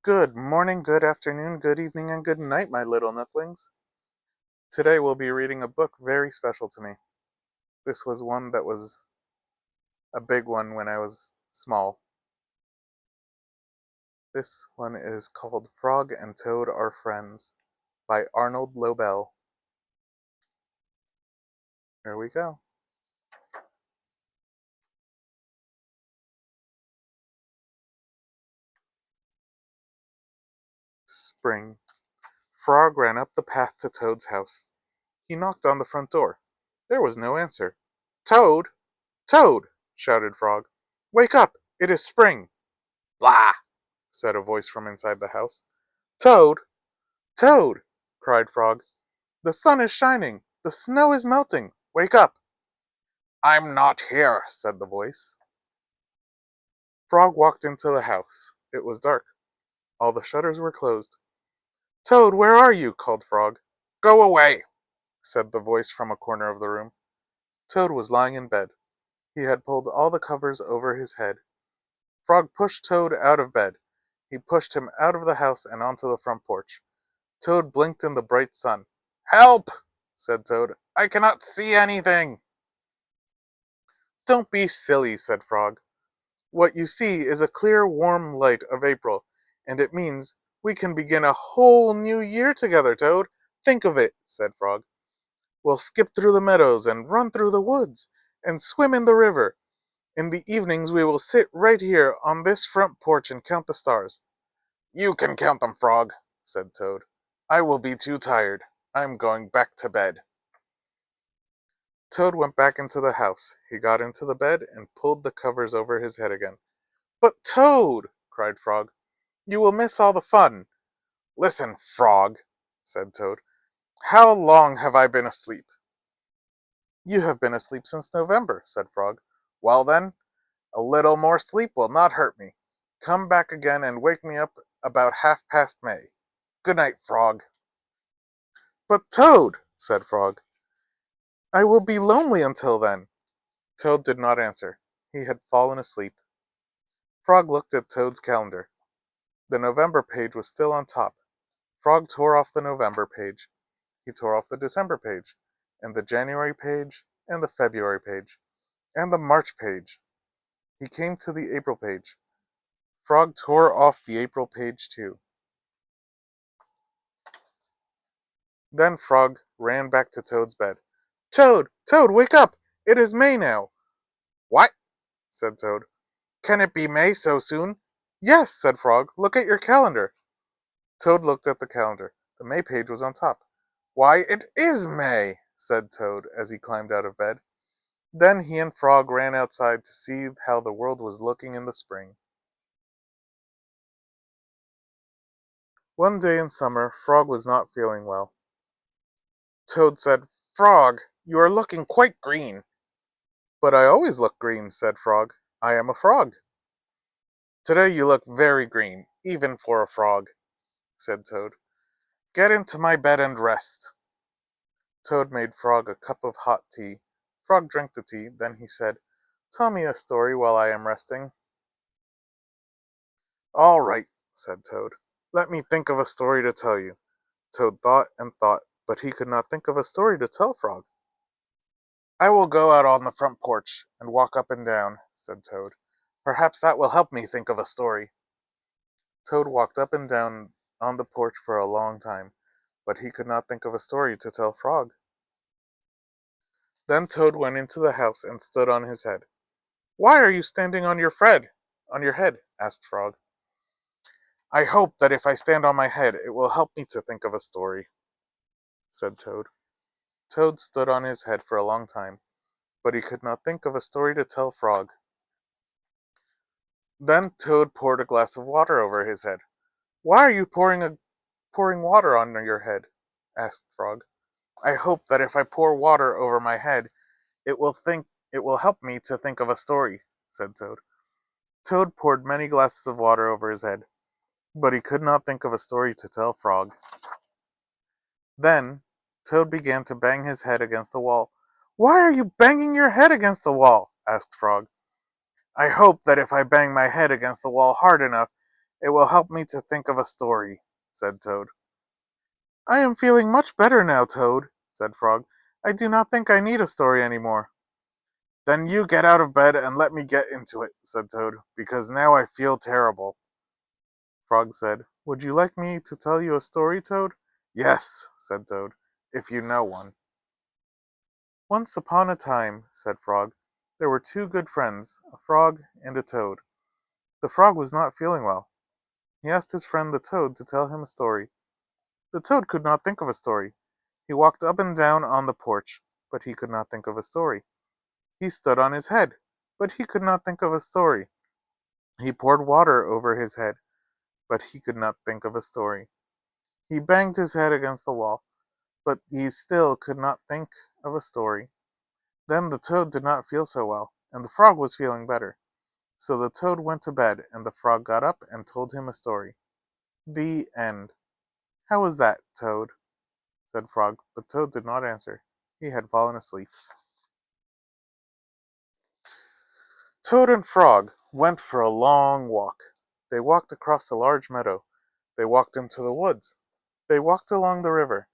Good morning, good afternoon, good evening, and good night, my little nooklings. Today we'll be reading a book very special to me. This was one that was a big one when I was small. This one is called Frog and Toad Are Friends by Arnold Lobel. Here we go. Spring. Frog ran up the path to Toad's house. He knocked on the front door. There was no answer. Toad! Toad! Shouted Frog. Wake up! It is spring! Blah! Said a voice from inside the house. Toad! Toad! Cried Frog. The sun is shining! The snow is melting! Wake up! I'm not here, said the voice. Frog walked into the house. It was dark. All the shutters were closed. Toad, where are you? Called Frog. Go away, said the voice from a corner of the room. Toad was lying in bed. He had pulled all the covers over his head. Frog pushed Toad out of bed. He pushed him out of the house and onto the front porch. Toad blinked in the bright sun. Help! Said Toad. I cannot see anything. Don't be silly, said Frog. What you see is a clear, warm light of April, and it means we can begin a whole new year together, Toad. Think of it, said Frog. We'll skip through the meadows and run through the woods and swim in the river. In the evenings we will sit right here on this front porch and count the stars. You can count them, Frog, said Toad. I will be too tired. I'm going back to bed. Toad went back into the house. He got into the bed and pulled the covers over his head again. But Toad, cried Frog, you will miss all the fun. Listen, Frog, said Toad. How long have I been asleep? You have been asleep since November, said Frog. Well then, a little more sleep will not hurt me. Come back again and wake me up about May. Good night, Frog. But Toad, said Frog, I will be lonely until then. Toad did not answer. He had fallen asleep. Frog looked at Toad's calendar. The November page was still on top. Frog tore off the November page. He tore off the December page, and the January page, and the February page, and the March page. He came to the April page. Frog tore off the April page too. Then Frog ran back to Toad's bed. Toad! Toad, wake up! It is May now! What? Said Toad. Can it be May so soon? Yes, said Frog. Look at your calendar. Toad looked at the calendar. The May page was on top. Why, it is May, said Toad as he climbed out of bed. Then he and Frog ran outside to see how the world was looking in the spring. One day in summer, Frog was not feeling well. Toad said, Frog, you are looking quite green. But I always look green, said Frog. I am a frog. Today you look very green, even for a frog, said Toad. Get into my bed and rest. Toad made Frog a cup of hot tea. Frog drank the tea, then he said, Tell me a story while I am resting. All right, said Toad. Let me think of a story to tell you. Toad thought and thought, but he could not think of a story to tell Frog. I will go out on the front porch and walk up and down, said Toad. Perhaps that will help me think of a story. Toad walked up and down on the porch for a long time, but he could not think of a story to tell Frog. Then Toad went into the house and stood on his head. Why are you standing on your head? Asked Frog. I hope that if I stand on my head, it will help me to think of a story, said Toad. Toad stood on his head for a long time, but he could not think of a story to tell Frog. Then Toad poured a glass of water over his head. Why are you pouring water on your head? Asked Frog. I hope that if I pour water over my head, it will help me to think of a story, said Toad. Toad poured many glasses of water over his head, but he could not think of a story to tell Frog. Then Toad began to bang his head against the wall. Why are you banging your head against the wall? Asked Frog. I hope that if I bang my head against the wall hard enough, It will help me to think of a story, said Toad. I am feeling much better now, Toad, said Frog. I do not think I need a story any more. Then you get out of bed and let me get into it, said Toad, because now I feel terrible. Frog said, Would you like me to tell you a story, Toad? Yes, said Toad, if you know one. Once upon a time, said Frog, there were two good friends, a frog and a toad. The frog was not feeling well. He asked his friend the toad to tell him a story. The toad could not think of a story. He walked up and down on the porch, but he could not think of a story. He stood on his head, but he could not think of a story. He poured water over his head, but he could not think of a story. He banged his head against the wall, but he still could not think of a story. Then the toad did not feel so well, and the frog was feeling better. So the toad went to bed, and the frog got up and told him a story. The end. How was that, Toad? Said Frog, but Toad did not answer. He had fallen asleep. Toad and Frog went for a long walk. They walked across a large meadow. They walked into the woods. They walked along the river.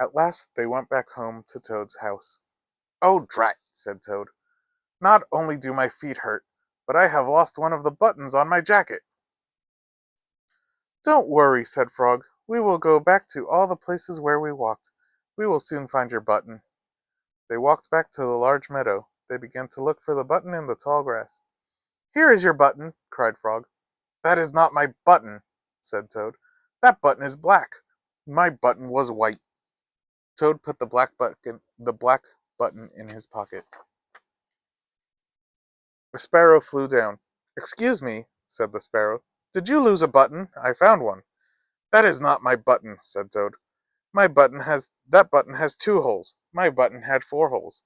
At last they went back home to Toad's house. Oh, drat, said Toad. Not only do my feet hurt, but I have lost one of the buttons on my jacket. Don't worry, said Frog. We will go back to all the places where we walked. We will soon find your button. They walked back to the large meadow. They began to look for the button in the tall grass. Here is your button, cried Frog. That is not my button, said Toad. That button is black. My button was white. Toad put the black button in his pocket. A sparrow flew down. Excuse me, said the sparrow. Did you lose a button? I found one. That is not my button, said Toad. That button has two holes. My button had four holes.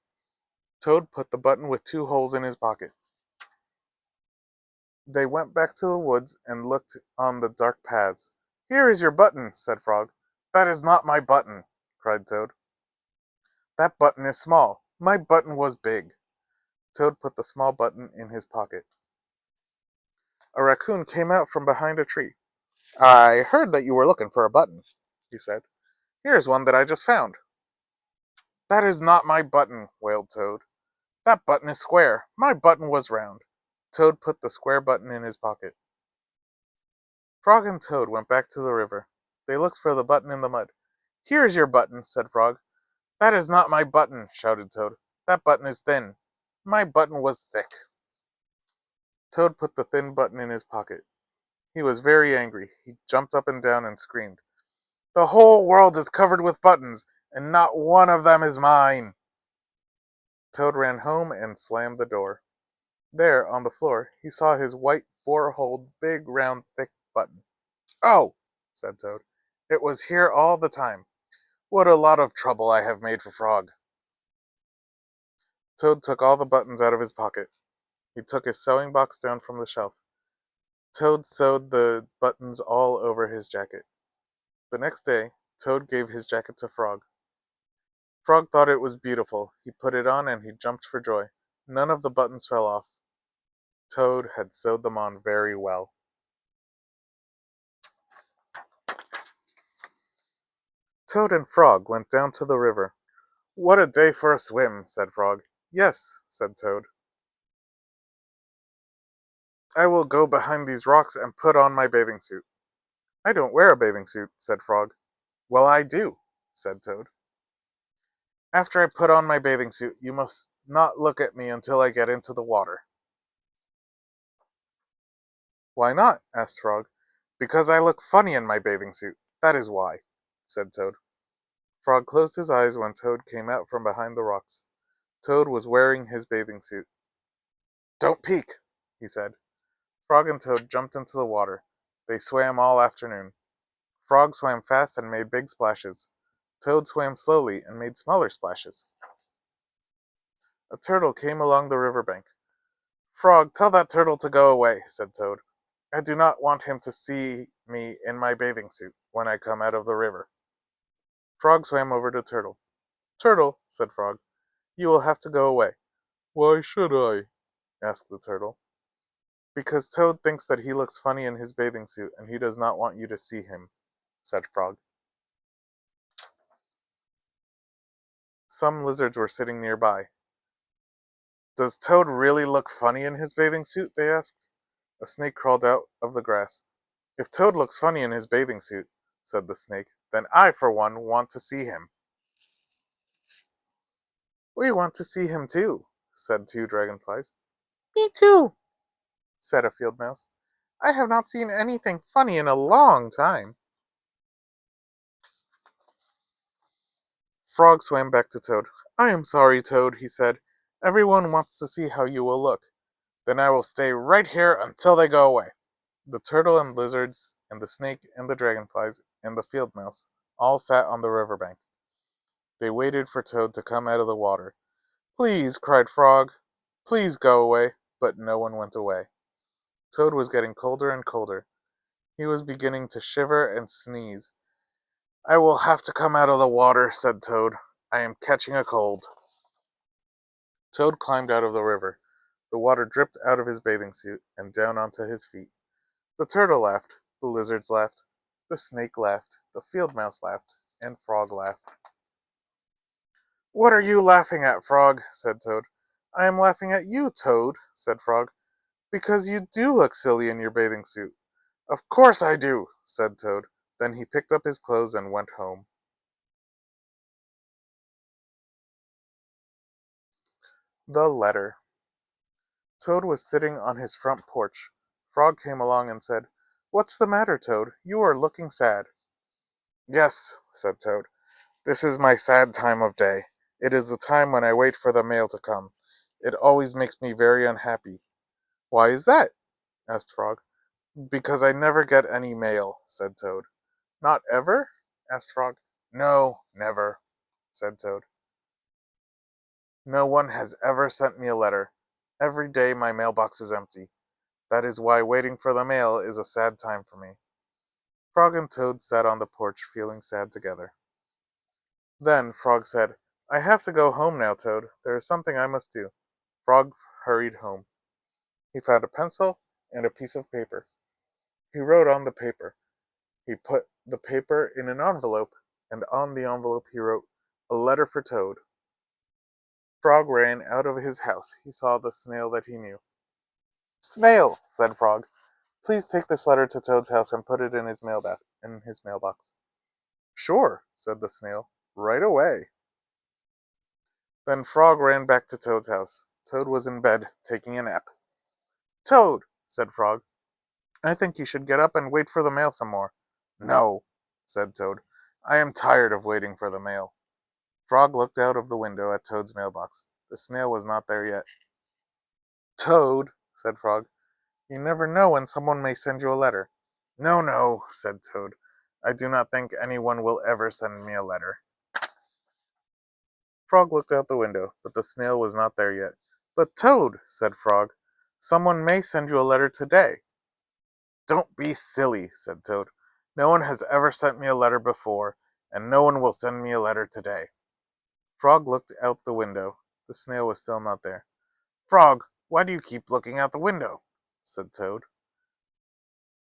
Toad put the button with two holes in his pocket. They went back to the woods and looked on the dark paths. Here is your button, said Frog. That is not my button, cried Toad. That button is small. My button was big. Toad put the small button in his pocket. A raccoon came out from behind a tree. I heard that you were looking for a button, he said. Here's one that I just found. That is not my button, wailed Toad. That button is square. My button was round. Toad put the square button in his pocket. Frog and Toad went back to the river. They looked for the button in the mud. Here is your button, said Frog. That is not my button, shouted Toad. That button is thin. My button was thick. Toad put the thin button in his pocket. He was very angry. He jumped up and down and screamed, The whole world is covered with buttons, and not one of them is mine. Toad ran home and slammed the door. There, on the floor, he saw his white, four-holed, big, round, thick button. Oh, said Toad, it was here all the time. What a lot of trouble I have made for Frog. Toad took all the buttons out of his pocket. He took his sewing box down from the shelf. Toad sewed the buttons all over his jacket. The next day, Toad gave his jacket to Frog. Frog thought it was beautiful. He put it on and he jumped for joy. None of the buttons fell off. Toad had sewed them on very well. Toad and Frog went down to the river. What a day for a swim, said Frog. Yes, said Toad. I will go behind these rocks and put on my bathing suit. I don't wear a bathing suit, said Frog. Well, I do, said Toad. After I put on my bathing suit, you must not look at me until I get into the water. Why not? Asked Frog. Because I look funny in my bathing suit. That is why, said Toad. Frog closed his eyes when Toad came out from behind the rocks. Toad was wearing his bathing suit. Don't peek, he said. Frog and Toad jumped into the water. They swam all afternoon. Frog swam fast and made big splashes. Toad swam slowly and made smaller splashes. A turtle came along the river bank. Frog, tell that turtle to go away, said Toad. I do not want him to see me in my bathing suit when I come out of the river. Frog swam over to Turtle. Turtle, said Frog, you will have to go away. Why should I? Asked the turtle. Because Toad thinks that he looks funny in his bathing suit, and he does not want you to see him, said Frog. Some lizards were sitting nearby. Does Toad really look funny in his bathing suit? They asked. A snake crawled out of the grass. If Toad looks funny in his bathing suit, said the snake, then I, for one, want to see him. We want to see him too, said two dragonflies. Me too, said a field mouse. I have not seen anything funny in a long time. Frog swam back to Toad. I am sorry, Toad, he said. Everyone wants to see how you will look. Then I will stay right here until they go away. The turtle and lizards, and the snake and the dragonflies, and the field mouse all sat on the river bank. They waited for Toad to come out of the water. Please, cried Frog. Please go away. But no one went away. Toad was getting colder and colder. He was beginning to shiver and sneeze. I will have to come out of the water, said Toad. I am catching a cold. Toad climbed out of the river. The water dripped out of his bathing suit and down onto his feet. The turtle laughed, the lizards laughed, the snake laughed, the field mouse laughed, and Frog laughed. What are you laughing at, Frog? Said Toad. I am laughing at you, Toad, said Frog, because you do look silly in your bathing suit. Of course I do, said Toad. Then he picked up his clothes and went home. The letter. Toad was sitting on his front porch. Frog came along and said, What's the matter, Toad? You are looking sad. Yes, said Toad. This is my sad time of day. It is the time when I wait for the mail to come. It always makes me very unhappy. Why is that? Asked Frog. Because I never get any mail, said Toad. Not ever? Asked Frog. No, never, said Toad. No one has ever sent me a letter. Every day my mailbox is empty. That is why waiting for the mail is a sad time for me. Frog and Toad sat on the porch feeling sad together. Then Frog said, I have to go home now, Toad. There is something I must do. Frog hurried home. He found a pencil and a piece of paper. He wrote on the paper. He put the paper in an envelope, and on the envelope he wrote, A letter for Toad. Frog ran out of his house. He saw the snail that he knew. Snail, said Frog, please take this letter to Toad's house and put it in his mailbox. Sure, said the snail, right away. Then Frog ran back to Toad's house. Toad was in bed, taking a nap. Toad, said Frog, I think you should get up and wait for the mail some more. No, said Toad, I am tired of waiting for the mail. Frog looked out of the window at Toad's mailbox. The snail was not there yet. Toad, said Frog, you never know when someone may send you a letter. No, no, said Toad. I do not think anyone will ever send me a letter. Frog looked out the window, but the snail was not there yet. But Toad, said Frog, someone may send you a letter today. Don't be silly, said Toad. No one has ever sent me a letter before, and no one will send me a letter today. Frog looked out the window. The snail was still not there. Frog, why do you keep looking out the window? Said Toad.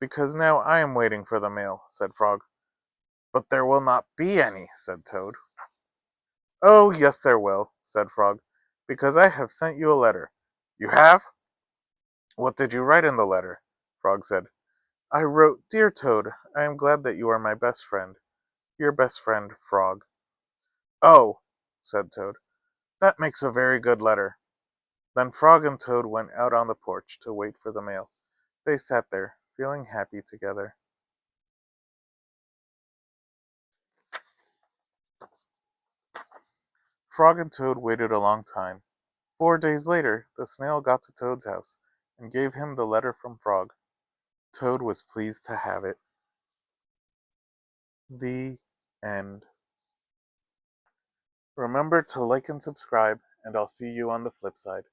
Because now I am waiting for the mail, said Frog. But there will not be any, said Toad. Oh, yes there will, said Frog, because I have sent you a letter. You have? What did you write in the letter? Frog said. I wrote, Dear Toad, I am glad that you are my best friend. Your best friend, Frog. Oh, said Toad, that makes a very good letter. Then Frog and Toad went out on the porch to wait for the mail. They sat there, feeling happy together. Frog and Toad waited a long time. 4 days later, the snail got to Toad's house and gave him the letter from Frog. Toad was pleased to have it. The end. Remember to like and subscribe, and I'll see you on the flip side.